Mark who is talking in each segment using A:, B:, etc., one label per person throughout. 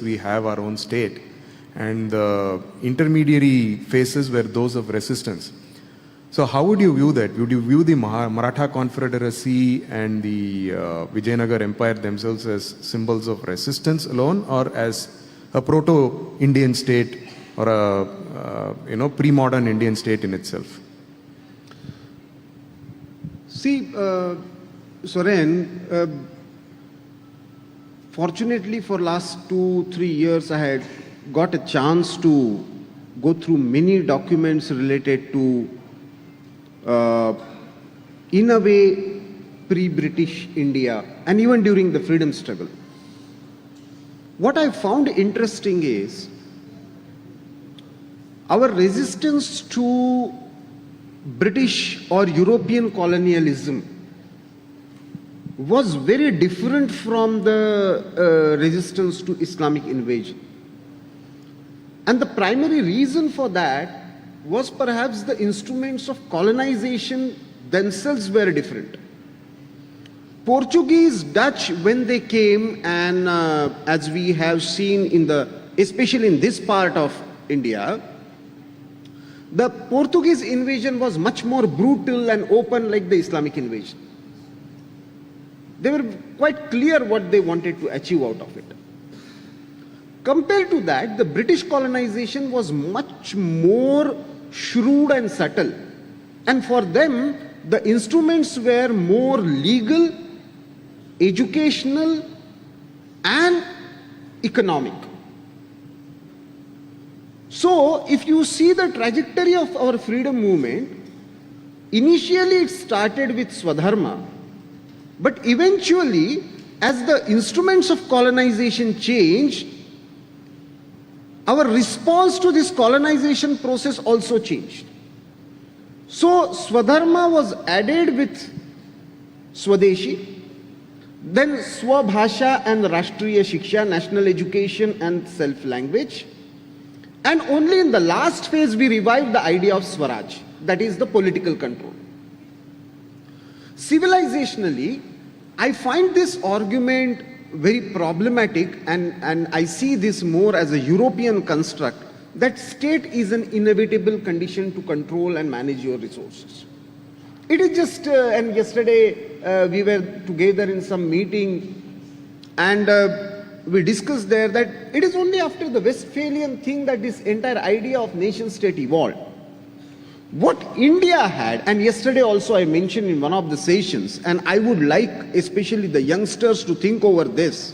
A: we have our own state. And the intermediary phases were those of resistance. So how would you view that? Would you view the Maratha Confederacy and the Vijayanagar Empire themselves as symbols of resistance alone, or as a proto-Indian state or a pre-modern Indian state in itself?
B: See, Soren, fortunately for last 2-3 years I had got a chance to go through many documents related to, in a way, pre-British India and even during the freedom struggle. What I found interesting is our resistance to British or European colonialism was very different from the resistance to Islamic invasion. And the primary reason for that was perhaps the instruments of colonization themselves were different. Portuguese, Dutch, when they came, and as we have seen especially in this part of India, the Portuguese invasion was much more brutal and open like the Islamic invasion. They were quite clear what they wanted to achieve out of it. Compared to that, the British colonization was much more shrewd and subtle. And for them, the instruments were more legal, educational, and economic. So, if you see the trajectory of our freedom movement, initially it started with Swadharma, but eventually, as the instruments of colonization changed, our response to this colonization process also changed. So, Swadharma was added with Swadeshi, then Swabhasha and Rashtriya Shiksha, national education and self-language. And only in the last phase we revived the idea of Swaraj, that is the political control. Civilizationally, I find this argument very problematic, and I see this more as a European construct, that state is an inevitable condition to control and manage your resources. It is just, and yesterday we were together in some meeting, and we discussed there that it is only after the Westphalian thing that this entire idea of nation state evolved. What India had, and yesterday also I mentioned in one of the sessions, and I would like especially the youngsters to think over this.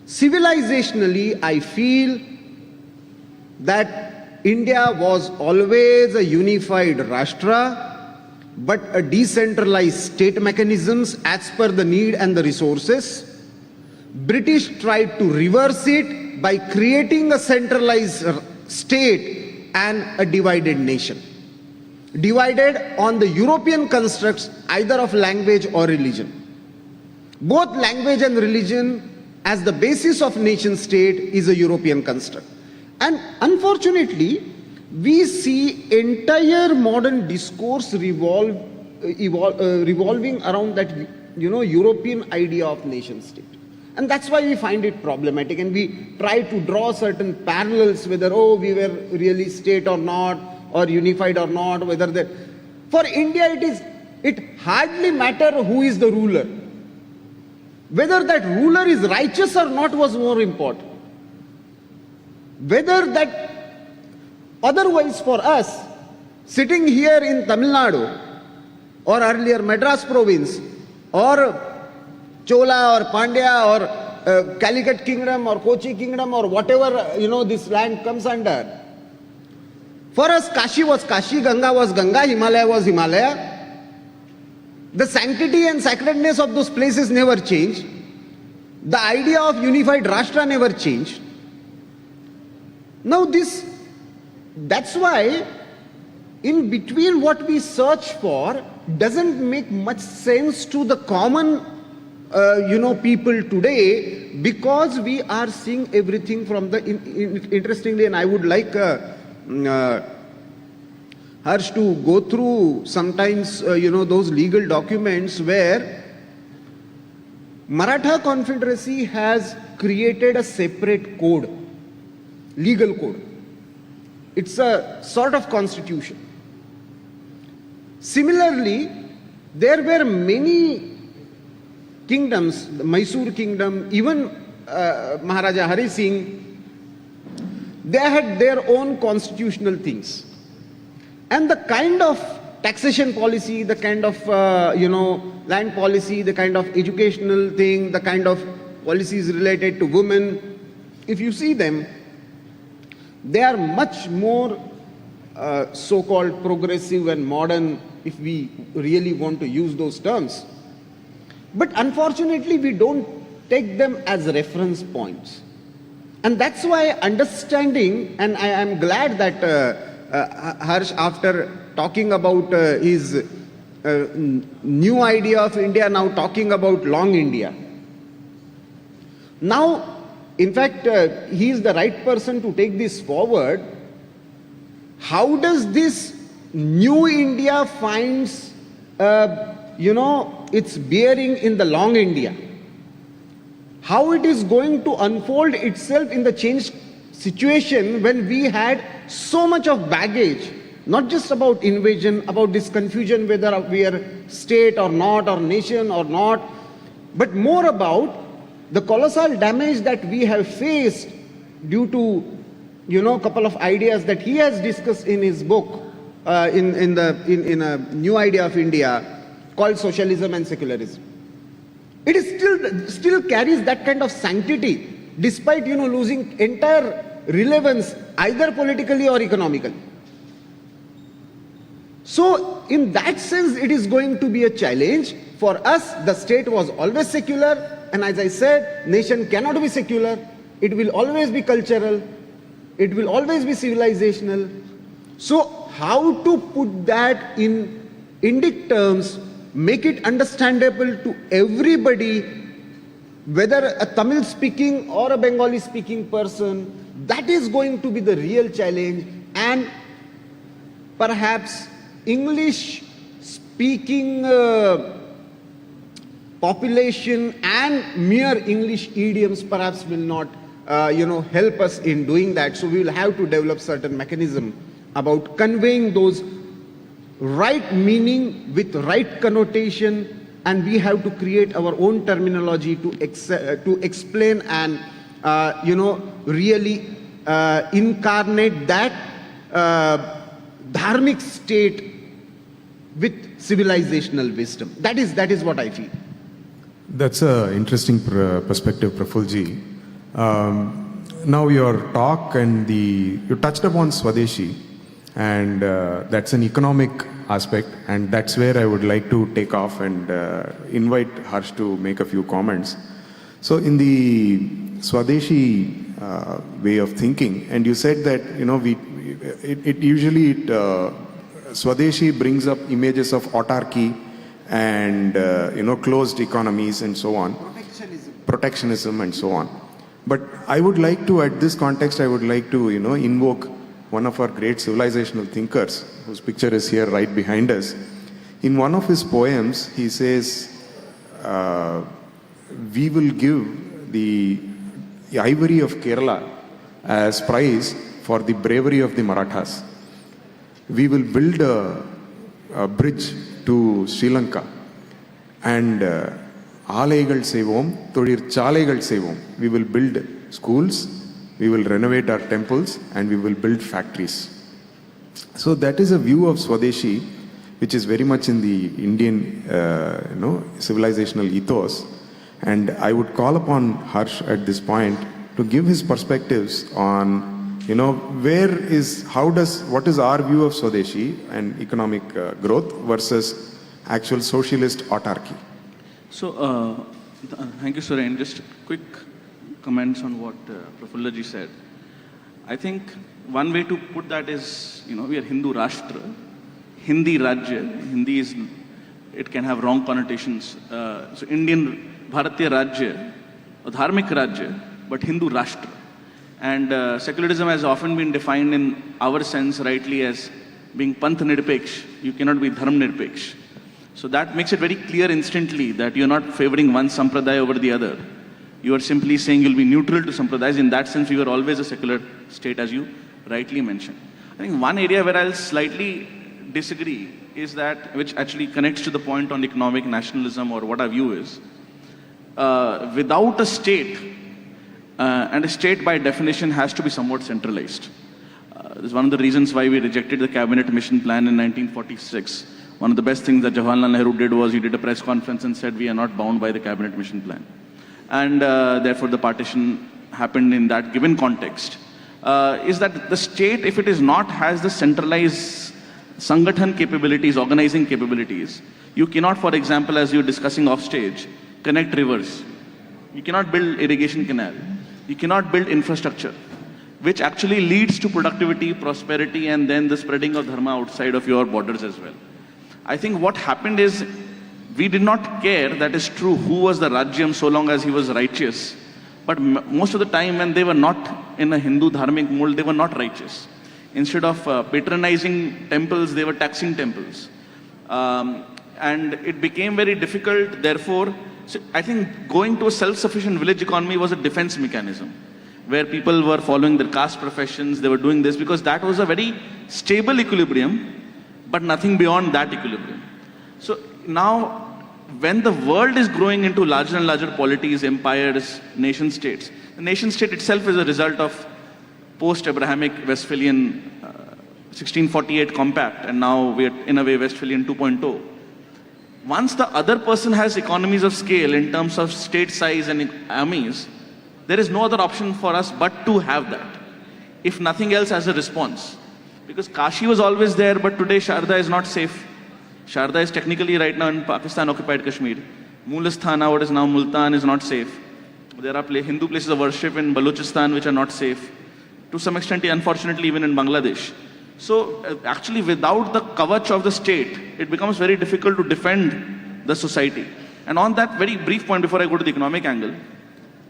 B: Civilizationally, I feel that India was always a unified Rashtra, but a decentralized state mechanisms as per the need and the resources. British tried to reverse it by creating a centralized state and a divided nation, divided on the European constructs either of language or religion. Both language and religion as the basis of nation state is a European construct. And unfortunately, we see entire modern discourse revolving around that European idea of nation state. And that's why we find it problematic, and we try to draw certain parallels whether, we were really state or not, or unified or not, whether that. For India, it hardly matters who is the ruler. Whether that ruler is righteous or not was more important. Whether that, otherwise for us, sitting here in Tamil Nadu, or earlier Madras province, or Chola or Pandya or Calicut kingdom or Kochi kingdom or whatever this land comes under. For us, Kashi was Kashi, Ganga was Ganga, Himalaya was Himalaya. The sanctity and sacredness of those places never changed. The idea of unified Rashtra never changed. Now that's why in between what we search for doesn't make much sense to the common people today, because we are seeing everything from the, interestingly, and I would like Harsh to go through sometimes, those legal documents where Maratha Confederacy has created a separate code, legal code. It's a sort of constitution. Similarly, there were many kingdoms, the Mysore kingdom, even Maharaja Hari Singh, they had their own constitutional things. And the kind of taxation policy, the kind of, land policy, the kind of educational thing, the kind of policies related to women, if you see them, they are much more so-called progressive and modern, if we really want to use those terms. But unfortunately, we don't take them as reference points. And that's why understanding, and I am glad that Harsh, after talking about his new idea of India, now talking about long India. Now, in fact, he is the right person to take this forward. How does this new India finds, its bearing in the long India? How it is going to unfold itself in the changed situation when we had so much of baggage, not just about invasion, about this confusion whether we are state or not, or nation or not, but more about the colossal damage that we have faced due to, a couple of ideas that he has discussed in his book, in a new idea of India called Socialism and Secularism. It is still carries that kind of sanctity, despite, losing entire relevance either politically or economically. So in that sense, it is going to be a challenge. For us, the state was always secular, and as I said, nation cannot be secular. It will always be cultural. It will always be civilizational. So how to put that in Indic terms, make it understandable to everybody, whether a Tamil speaking or a Bengali speaking person, that is going to be the real challenge. And perhaps English speaking population and mere English idioms perhaps will not help us in doing that. So we will have to develop certain mechanism about conveying those right meaning with right connotation, and we have to create our own terminology to explain and really incarnate that dharmic state with civilizational wisdom. That is what I feel.
A: That's an interesting perspective, Prafulji. Now your talk and you touched upon Swadeshi, and that's an economic aspect, and that's where I would like to take off and invite Harsh to make a few comments. So in the Swadeshi way of thinking, and you said that Swadeshi brings up images of autarky and closed economies and so on, protectionism and so on. But I would like to, at this context, I would like to invoke one of our great civilizational thinkers, whose picture is here right behind us. In one of his poems, he says, we will give the ivory of Kerala as prize for the bravery of the Marathas. We will build a bridge to Sri Lanka, and ஆலைகள் செய்வோம், தொழிற்சாலைகள் செய்வோம். We will build schools, we will renovate our temples, and we will build factories. So that is a view of Swadeshi, which is very much in the Indian, civilizational ethos. And I would call upon Harsh at this point to give his perspectives on, what is our view of Swadeshi and economic growth versus actual socialist autarky.
C: So, thank you, Suren. Just quick comments on what Profulla ji said. I think one way to put that is, we are Hindu Rashtra, Hindi Rajya. Hindi it can have wrong connotations. So Indian Bharatiya Rajya, or Dharmik Rajya, but Hindu Rashtra. And secularism has often been defined in our sense rightly as being Panth Nirpeksh. You cannot be Dharm Nirpeksh. So that makes it very clear instantly that you're not favoring one sampradaya over the other. You are simply saying you'll be neutral to sampradayas. In that sense, we were always a secular state, as you rightly mentioned. I think one area where I'll slightly disagree is that, which actually connects to the point on economic nationalism or what our view is, without a state, and a state by definition has to be somewhat centralized. This is one of the reasons why we rejected the cabinet mission plan in 1946. One of the best things that Jawaharlal Nehru did was he did a press conference and said we are not bound by the cabinet mission plan. And therefore the partition happened in that given context. Is that the state, if it is not, has the centralized Sangathan capabilities, organizing capabilities, you cannot, for example, as you're discussing off stage, connect rivers. You cannot build irrigation canal. You cannot build infrastructure, which actually leads to productivity, prosperity, and then the spreading of dharma outside of your borders as well. I think what happened is we did not care, that is true, who was the Rajyam so long as he was righteous. But most of the time when they were not in a Hindu dharmic mold, they were not righteous. Instead of patronizing temples, they were taxing temples. And it became very difficult, therefore, so I think going to a self-sufficient village economy was a defense mechanism, where people were following their caste professions, they were doing this, because that was a very stable equilibrium, but nothing beyond that equilibrium. So now, when the world is growing into larger and larger polities, empires, nation states, the nation state itself is a result of post-Abrahamic Westphalian 1648 compact, and now we are in a way Westphalian 2.0. Once the other person has economies of scale in terms of state size and armies, there is no other option for us but to have that, if nothing else as a response. Because Kashi was always there, but today Sharda is not safe. Sharda is technically right now in Pakistan-occupied Kashmir. Mulasthana, what is now Multan, is not safe. There are Hindu places of worship in Balochistan which are not safe. To some extent, unfortunately, even in Bangladesh. So actually, without the kavach of the state, it becomes very difficult to defend the society. And on that very brief point, before I go to the economic angle,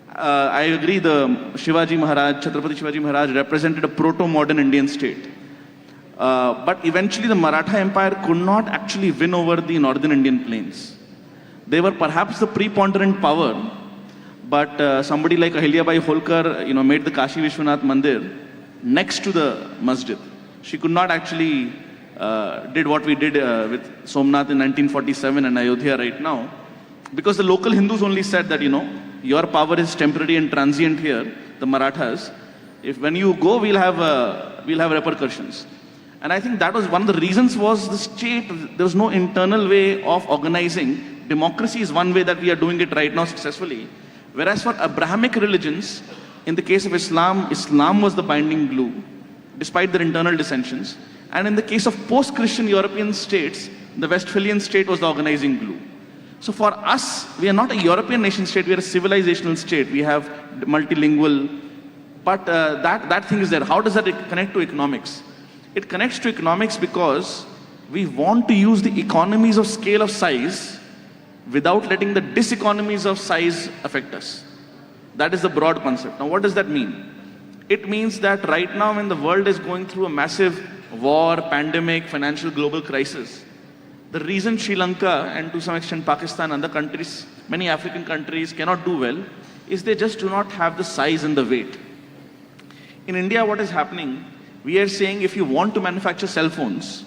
C: I agree the Shivaji Maharaj, Chhatrapati Shivaji Maharaj represented a proto-modern Indian state. But eventually the Maratha Empire could not actually win over the northern Indian plains. They were perhaps the preponderant power, but somebody like Ahilyabai Holkar, made the Kashi Vishwanath Mandir next to the masjid. She could not actually did what we did with Somnath in 1947 and Ayodhya right now, because the local Hindus only said that, your power is temporary and transient here, the Marathas. If when you go, we'll have repercussions. And I think that was one of the reasons was the state, there was no internal way of organizing. Democracy is one way that we are doing it right now successfully. Whereas for Abrahamic religions, in the case of Islam, Islam was the binding glue, despite their internal dissensions. And in the case of post-Christian European states, the Westphalian state was the organizing glue. So for us, we are not a European nation state, we are a civilizational state. We have multilingual, but that thing is there. How does that connect to economics? It connects to economics because we want to use the economies of scale of size without letting the diseconomies of size affect us. That is the broad concept. Now, what does that mean? It means that right now when the world is going through a massive war, pandemic, financial global crisis, the reason Sri Lanka and to some extent Pakistan and other countries, many African countries cannot do well is they just do not have the size and the weight. In India, what is happening? We are saying if you want to manufacture cell phones,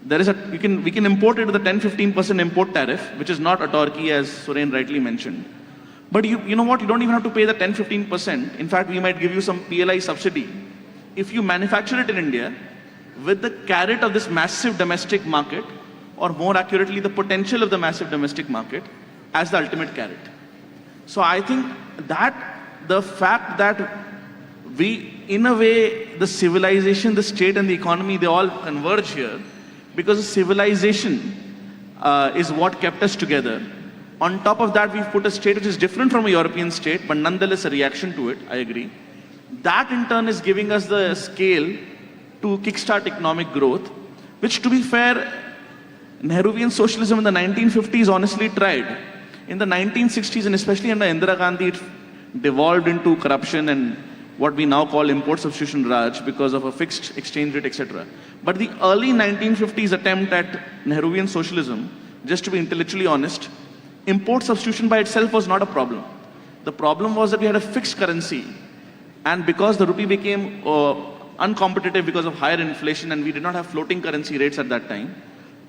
C: we can import it with a 10-15% import tariff, which is not a Turkey as Suren rightly mentioned. But you know what? You don't even have to pay the 10-15%. In fact, we might give you some PLI subsidy. If you manufacture it in India with the carrot of this massive domestic market, or more accurately, the potential of the massive domestic market as the ultimate carrot. So I think that the fact that we, in a way, the civilization, the state and the economy, they all converge here because the civilization is what kept us together. On top of that, we've put a state which is different from a European state, but nonetheless a reaction to it, I agree. That in turn is giving us the scale to kickstart economic growth, which to be fair, Nehruvian socialism in the 1950s honestly tried. In the 1960s and especially under Indira Gandhi, it devolved into corruption and what we now call import substitution Raj because of a fixed exchange rate, etc. But the early 1950s attempt at Nehruvian socialism just to be intellectually honest, import substitution by itself was not a problem. The problem was that we had a fixed currency, and because the rupee became uncompetitive because of higher inflation and we did not have floating currency rates at that time,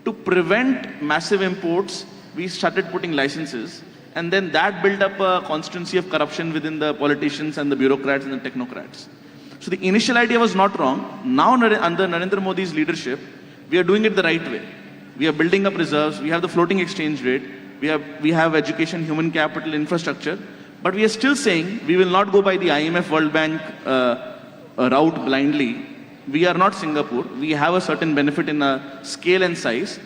C: to prevent massive imports, we started putting licenses, and then that built up a constancy of corruption within the politicians and the bureaucrats and the technocrats. So the initial idea was not wrong. Now under Narendra Modi's leadership, we are doing it the right way. We are building up reserves, we have the floating exchange rate, we have education, human capital, infrastructure, but we are still saying we will not go by the IMF World Bank route blindly. We are not Singapore. We have a certain benefit in scale and size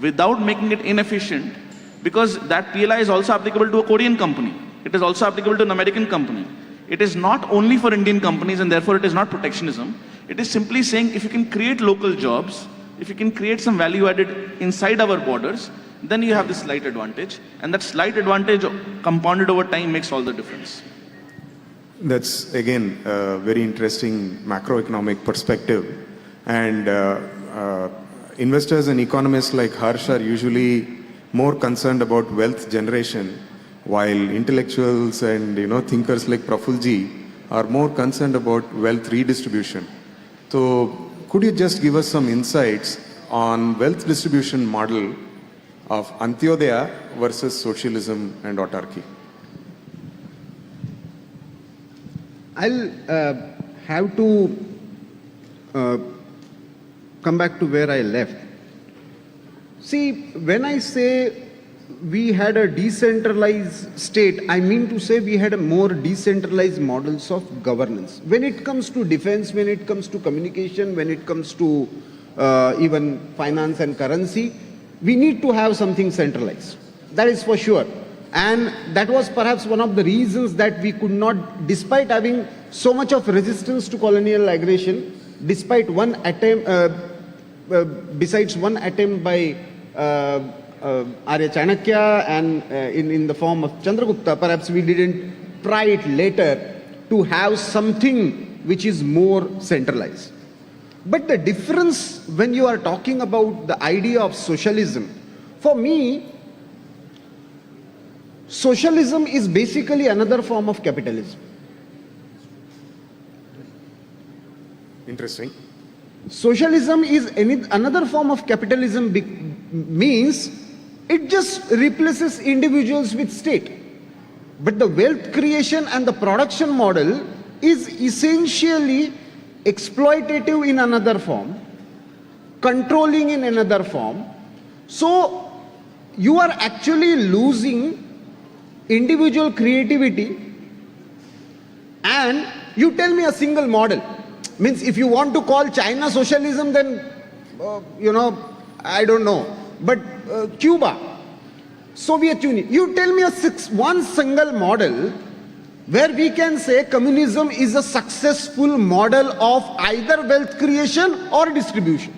C: without making it inefficient, because that PLI is also applicable to a Korean company. It is also applicable to an American company. It is not only for Indian companies, and therefore it is not protectionism. It is simply saying if you can create local jobs, if you can create some value added inside our borders, then you have this slight advantage. And that slight advantage compounded over time makes all the difference.
A: That's again a very interesting macroeconomic perspective. And investors and economists like Harsh are usually more concerned about wealth generation, while intellectuals and thinkers like Profulji are more concerned about wealth redistribution. So could you just give us some insights on wealth distribution model of Antyodaya versus socialism and autarky?
B: I'll have to come back to where I left. See, when I say we had a decentralized state, I mean to say we had a more decentralized models of governance. When it comes to defense, when it comes to communication, when it comes to even finance and currency, we need to have something centralized. That is for sure. And that was perhaps one of the reasons that we could not, despite having so much of resistance to colonial aggression, despite one attempt, besides one attempt by Arya Chanakya and in the form of Chandragupta, perhaps we didn't try it later to have something which is more centralized. But the difference when you are talking about the idea of socialism, for me, socialism is basically another form of capitalism.
A: Interesting.
B: Socialism is another form of capitalism, means it just replaces individuals with state. But the wealth creation and the production model is essentially exploitative in another form, controlling in another form. So you are actually losing individual creativity, and you tell me a single model. Means if you want to call China socialism, then I don't know, but Cuba, Soviet Union, you tell me one single model where we can say communism is a successful model of either wealth creation or distribution.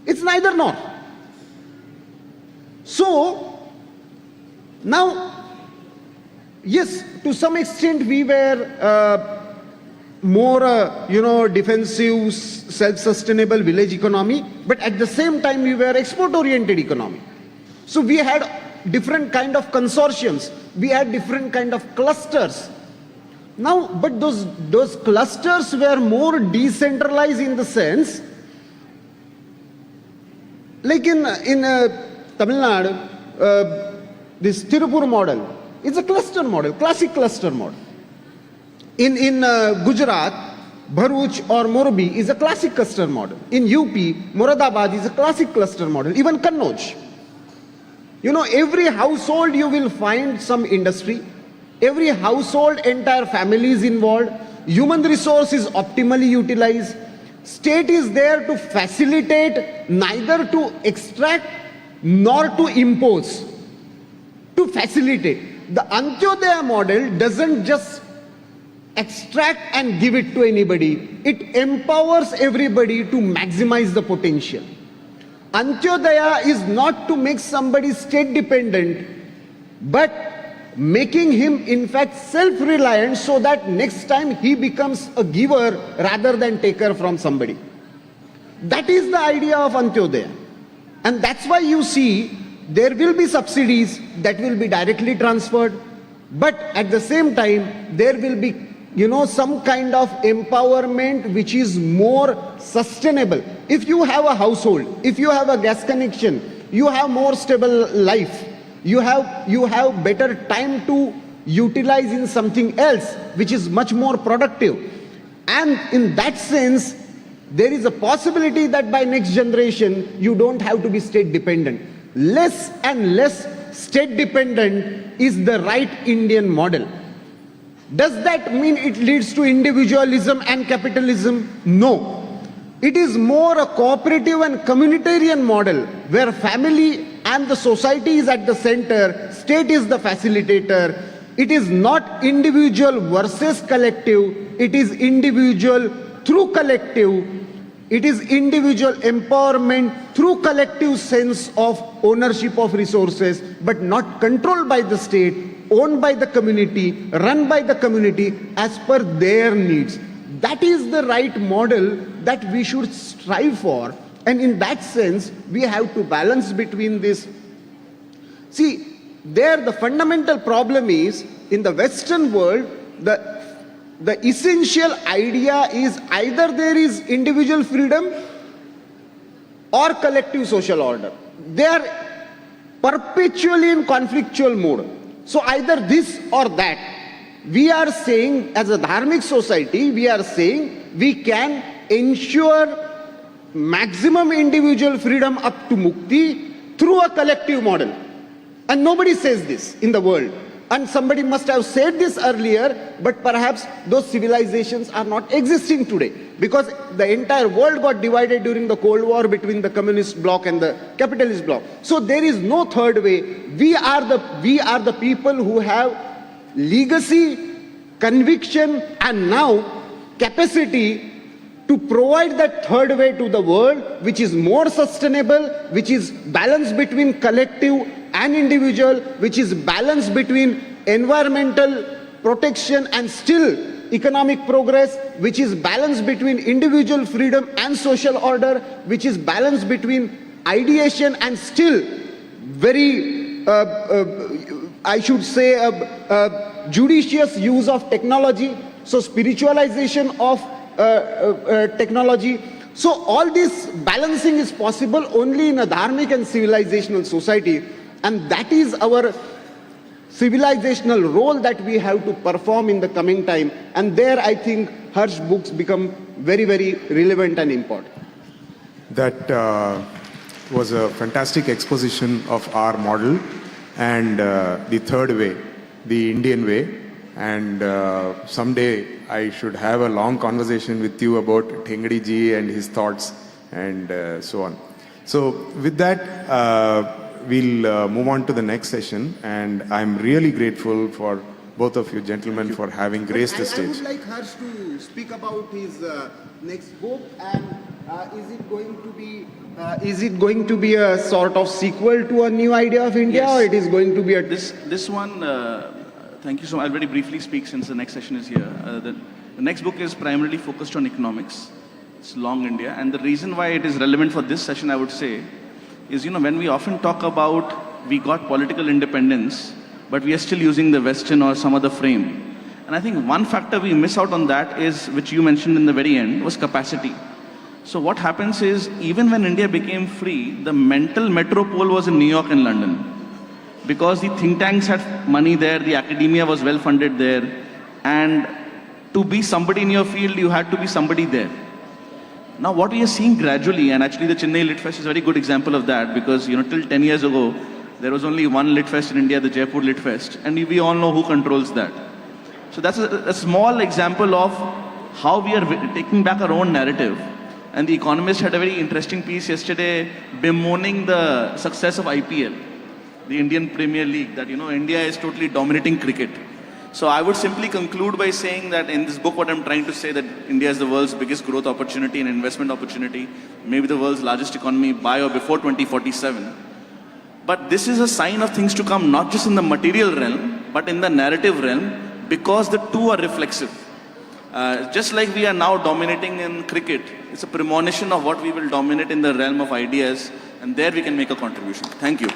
B: It's neither nor. So now, yes, to some extent we were more defensive, self-sustainable village economy, but at the same time we were export-oriented economy. So we had different kind of consortiums, we had different kind of clusters. Now, but those clusters were more decentralized in the sense, like in Tamil Nadu, this Tirupur model, it's a cluster model, classic cluster model. In Gujarat, Bharuch or Morbi is a classic cluster model. In UP, Moradabad is a classic cluster model. Even Kannauj. Every household you will find some industry. Every household, entire family is involved. Human resource is optimally utilized. State is there to facilitate, neither to extract nor to impose. To facilitate. The Antyodaya model doesn't just extract and give it to anybody. It empowers everybody to maximize the potential. Antyodaya is not to make somebody state dependent, but making him in fact self-reliant so that next time he becomes a giver rather than taker from somebody. That is the idea of Antyodaya. And that's why you see there will be subsidies that will be directly transferred, but at the same time, there will be, some kind of empowerment which is more sustainable. If you have a household, if you have a gas connection, you have more stable life. You have better time to utilize in something else which is much more productive. And in that sense, there is a possibility that by next generation, you don't have to be state dependent. Less and less state dependent is the right Indian model. Does that mean it leads to individualism and capitalism? No. It is more a cooperative and communitarian model where family and the society is at the center, state is the facilitator. It is not individual versus collective, it is individual through collective. It is individual empowerment through collective sense of ownership of resources, but not controlled by the state, owned by the community, run by the community as per their needs. That is the right model that we should strive for. And in that sense, we have to balance between this. See, the fundamental problem is, in the Western world, the essential idea is either there is individual freedom or collective social order. They are perpetually in conflictual mode. So either this or that. We are saying, as a dharmic society, we are saying we can ensure maximum individual freedom up to mukti through a collective model. And nobody says this in the world. And somebody must have said this earlier, but perhaps those civilizations are not existing today, because the entire world got divided during the Cold War between the communist bloc and the capitalist bloc. So there is no third way. We are the people who have legacy, conviction, and now capacity to provide that third way to the world, which is more sustainable, which is balanced between collective and individual, which is balanced between environmental protection and still economic progress, which is balanced between individual freedom and social order, which is balanced between ideation and still very, I should say, judicious use of technology, so spiritualization of technology. So all this balancing is possible only in a dharmic and civilizational society. And that is our civilizational role that we have to perform in the coming time. And there I think Harsh books become very, very relevant and important.
A: That was a fantastic exposition of our model and the third way, the Indian way. And someday I should have a long conversation with you about Thengadi ji and his thoughts and so on. So with that, we'll move on to the next session, and I'm really grateful for both of you gentlemen for having graced the stage.
B: I would like Harsh to speak about his next book, and is it going to be a sort of sequel to A New Idea of India,
C: Yes.
B: or it is going to be a...
C: This one, thank you so much. I'll very briefly speak since the next session is here. The next book is primarily focused on economics. It's Long India, and the reason why it is relevant for this session, I would say, is, when we often talk about we got political independence, but we are still using the Western or some other frame. And I think one factor we miss out on that is, which you mentioned in the very end, was capacity. So what happens is, even when India became free, the mental metropole was in New York and London. Because the think tanks had money there, the academia was well funded there, and to be somebody in your field, you had to be somebody there. Now what we are seeing gradually, and actually the Chennai Lit Fest is a very good example of that, because till 10 years ago, there was only one Lit Fest in India, the Jaipur Lit Fest, and we all know who controls that. So that's a small example of how we are taking back our own narrative. And The Economist had a very interesting piece yesterday bemoaning the success of IPL, the Indian Premier League, that India is totally dominating cricket. So I would simply conclude by saying that in this book, what I'm trying to say, that India is the world's biggest growth opportunity and investment opportunity, maybe the world's largest economy by or before 2047. But this is a sign of things to come, not just in the material realm, but in the narrative realm, because the two are reflexive. Just like we are now dominating in cricket, it's a premonition of what we will dominate in the realm of ideas, and there we can make a contribution. Thank you.